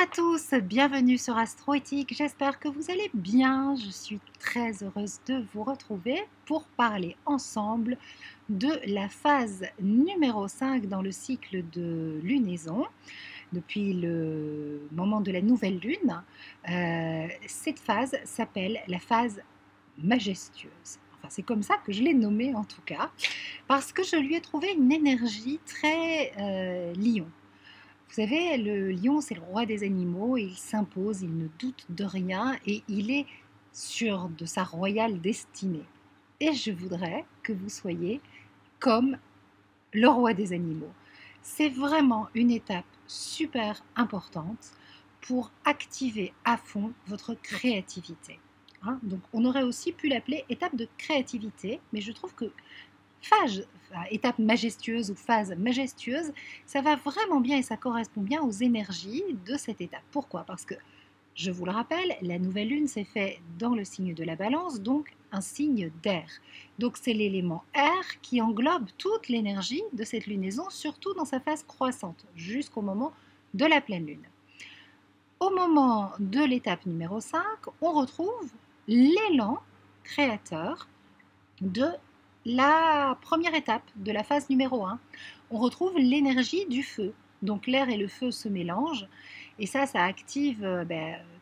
à tous, bienvenue sur Astroéthique, j'espère que vous allez bien. Je suis très heureuse de vous retrouver pour parler ensemble de la phase numéro 5 dans le cycle de lunaison, depuis le moment de la nouvelle lune. Cette phase s'appelle la phase majestueuse. Enfin, c'est comme ça que je l'ai nommée en tout cas, parce que je lui ai trouvé une énergie très lion. Vous savez, le lion, c'est le roi des animaux, et il s'impose, il ne doute de rien et il est sûr de sa royale destinée. Et je voudrais que vous soyez comme le roi des animaux. C'est vraiment une étape super importante pour activer à fond votre créativité. Hein, donc on aurait aussi pu l'appeler étape de créativité, mais je trouve que étape majestueuse ou phase majestueuse, ça va vraiment bien et ça correspond bien aux énergies de cette étape. Pourquoi? Parce que, je vous le rappelle, la nouvelle lune s'est faite dans le signe de la balance, donc un signe d'air. Donc c'est l'élément air qui englobe toute l'énergie de cette lunaison, surtout dans sa phase croissante, jusqu'au moment de la pleine lune. Au moment de l'étape numéro 5, on retrouve l'élan créateur de la première étape de la phase numéro 1. On retrouve l'énergie du feu. Donc l'air et le feu se mélangent et ça active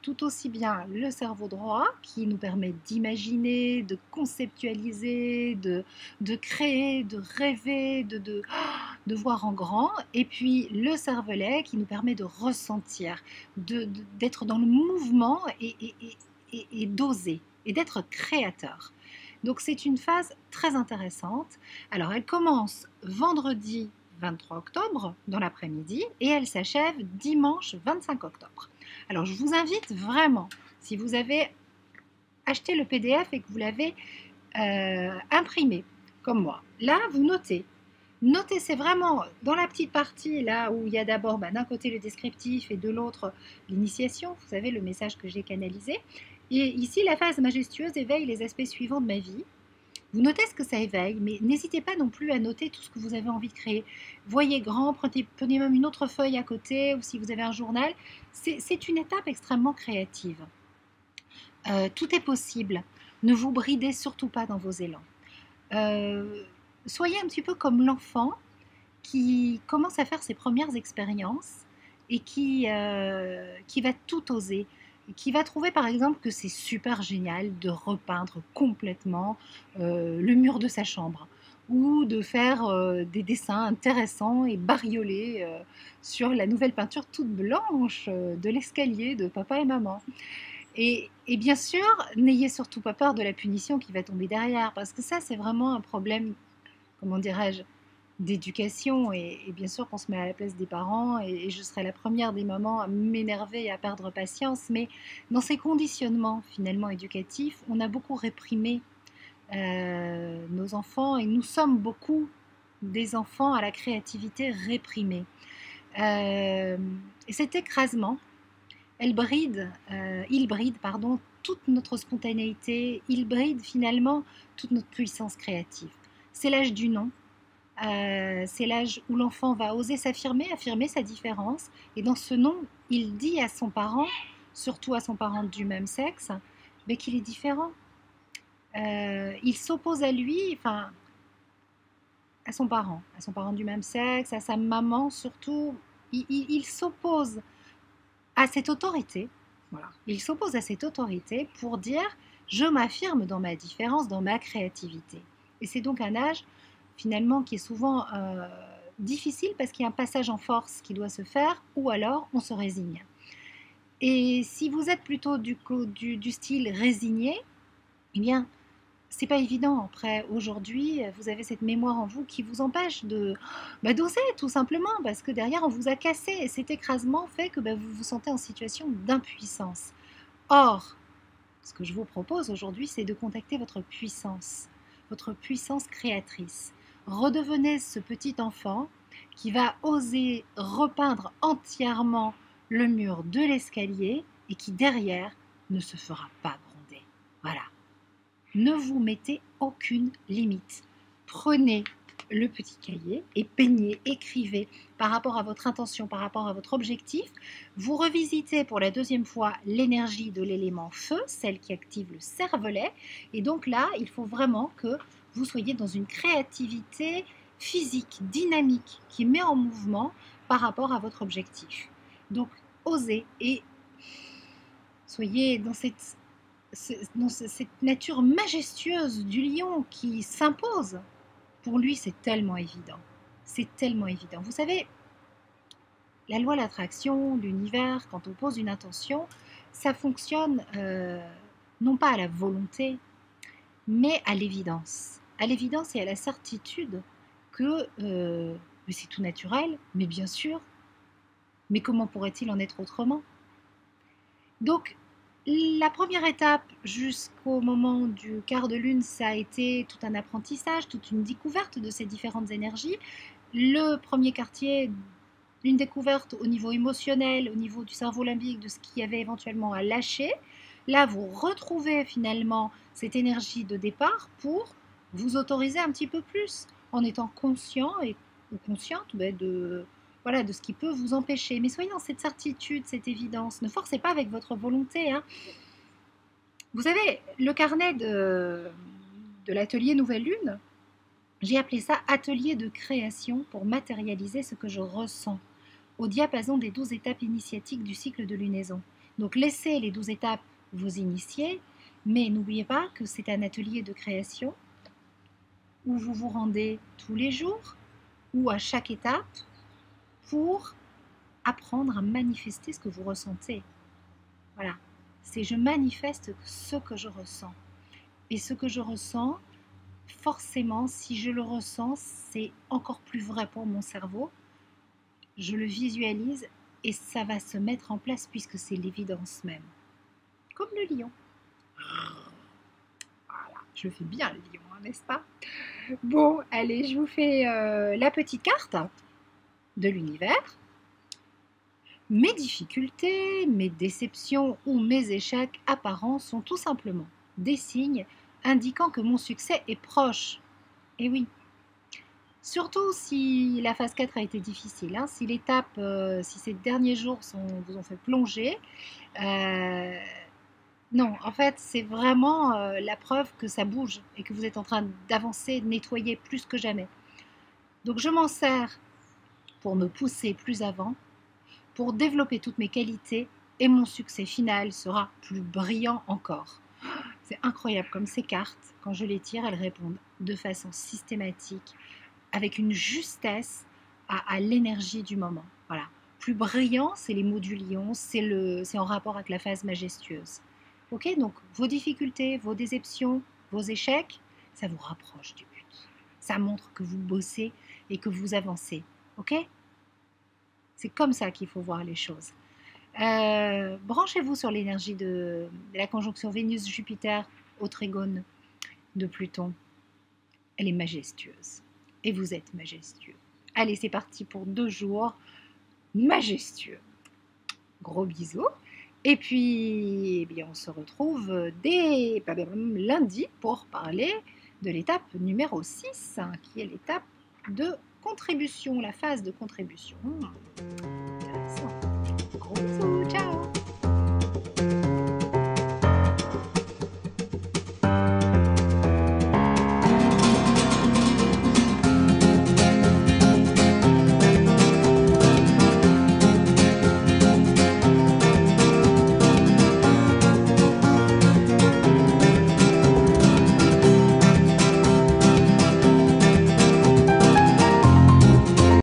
tout aussi bien le cerveau droit qui nous permet d'imaginer, de conceptualiser, de créer, de rêver, de voir en grand, et puis le cervelet qui nous permet de ressentir, d'être dans le mouvement et d'oser et d'être créateur. Donc c'est une phase très intéressante. Alors elle commence vendredi 23 octobre dans l'après-midi et elle s'achève dimanche 25 octobre. Alors je vous invite vraiment, si vous avez acheté le PDF et que vous l'avez imprimé comme moi, là vous notez. Notez, c'est vraiment dans la petite partie là où il y a d'abord d'un côté le descriptif et de l'autre l'initiation, vous savez le message que j'ai canalisé. Et ici la phase majestueuse éveille les aspects suivants de ma vie. Vous notez ce que ça éveille, mais n'hésitez pas non plus à noter tout ce que vous avez envie de créer. Voyez grand, prenez même une autre feuille à côté, ou si vous avez un journal. C'est une étape extrêmement créative. Tout est possible. Ne vous bridez surtout pas dans vos élans. Soyez un petit peu comme l'enfant qui commence à faire ses premières expériences et qui va tout oser, qui va trouver par exemple que c'est super génial de repeindre complètement le mur de sa chambre ou de faire des dessins intéressants et bariolés sur la nouvelle peinture toute blanche de l'escalier de papa et maman. Et bien sûr, n'ayez surtout pas peur de la punition qui va tomber derrière, parce que ça, c'est vraiment un problème, comment dirais-je, d'éducation et bien sûr qu'on se met à la place des parents et je serai la première des mamans à m'énerver et à perdre patience, mais dans ces conditionnements finalement éducatifs, on a beaucoup réprimé nos enfants et nous sommes beaucoup des enfants à la créativité réprimée. Et cet écrasement, il bride pardon, toute notre spontanéité, il bride finalement toute notre puissance créative. C'est l'âge du non. C'est l'âge où l'enfant va oser s'affirmer, affirmer sa différence. Et dans ce non, il dit à son parent, surtout à son parent du même sexe, mais qu'il est différent. Il s'oppose à lui, enfin, à son parent du même sexe, à sa maman surtout. Il s'oppose à cette autorité. Voilà. Il s'oppose à cette autorité pour dire je m'affirme dans ma différence, dans ma créativité. Et c'est donc un âge finalement qui est souvent difficile parce qu'il y a un passage en force qui doit se faire ou alors on se résigne. Et si vous êtes plutôt du style résigné, eh bien c'est pas évident. Après, aujourd'hui, vous avez cette mémoire en vous qui vous empêche d'oser tout simplement parce que derrière on vous a cassé et cet écrasement fait que vous vous sentez en situation d'impuissance. Or, ce que je vous propose aujourd'hui, c'est de contacter votre puissance créatrice. Redevenez ce petit enfant qui va oser repeindre entièrement le mur de l'escalier et qui derrière ne se fera pas gronder. Voilà. Ne vous mettez aucune limite. Prenez le petit cahier et peignez, écrivez par rapport à votre intention, par rapport à votre objectif. Vous revisitez pour la deuxième fois l'énergie de l'élément feu, celle qui active le cervelet. Et donc là, il faut vraiment que vous soyez dans une créativité physique, dynamique, qui met en mouvement par rapport à votre objectif. Donc, osez et soyez dans cette nature majestueuse du lion qui s'impose. Pour lui, c'est tellement évident. C'est tellement évident. Vous savez, la loi de l'attraction, l'univers, quand on pose une intention, ça fonctionne non pas à la volonté, mais à l'évidence. À l'évidence et à la certitude que c'est tout naturel, mais bien sûr, mais comment pourrait-il en être autrement? Donc, la première étape jusqu'au moment du quart de lune, ça a été tout un apprentissage, toute une découverte de ces différentes énergies. Le premier quartier, une découverte au niveau émotionnel, au niveau du cerveau limbique, de ce qu'il y avait éventuellement à lâcher. Là, vous retrouvez finalement cette énergie de départ pour vous autoriser un petit peu plus, en étant conscient ou consciente de ce qui peut vous empêcher. Mais soyez dans cette certitude, cette évidence. Ne forcez pas avec votre volonté. Hein. Vous savez, le carnet de l'atelier Nouvelle Lune, j'ai appelé ça atelier de création pour matérialiser ce que je ressens au diapason des 12 étapes initiatiques du cycle de lunaison. Donc laissez les 12 étapes vous initier, mais n'oubliez pas que c'est un atelier de création où vous vous rendez tous les jours ou à chaque étape pour apprendre à manifester ce que vous ressentez. Voilà, c'est je manifeste ce que je ressens. Et ce que je ressens, forcément, si je le ressens, c'est encore plus vrai pour mon cerveau. Je le visualise et ça va se mettre en place puisque c'est l'évidence même. Comme le lion. Voilà, je le fais bien le lion, hein, n'est-ce pas? Bon, allez, je vous fais la petite carte de l'univers. Mes difficultés, mes déceptions ou mes échecs apparents sont tout simplement des signes indiquant que mon succès est proche. Et oui, surtout si la phase 4 a été difficile, hein, si l'étape, si ces derniers jours vous ont fait plonger, non, en fait, c'est vraiment la preuve que ça bouge et que vous êtes en train d'avancer, de nettoyer plus que jamais. Donc je m'en sers pour me pousser plus avant, pour développer toutes mes qualités et mon succès final sera plus brillant encore. C'est incroyable comme ces cartes, quand je les tire, elles répondent de façon systématique, avec une justesse à l'énergie du moment. Voilà. Plus brillant, c'est les mots du lion, c'est en rapport avec la phase majestueuse. Ok, donc vos difficultés, vos déceptions, vos échecs, ça vous rapproche du but. Ça montre que vous bossez et que vous avancez. Ok? C'est comme ça qu'il faut voir les choses. Branchez-vous sur l'énergie de la conjonction Vénus-Jupiter au trigone de Pluton. Elle est majestueuse. Et vous êtes majestueux. Allez, c'est parti pour 2 jours majestueux. Gros bisous. Et puis, eh bien, on se retrouve dès lundi pour parler de l'étape numéro 6, hein, qui est l'étape de contribution, la phase de contribution. Intéressant. Gros bisous.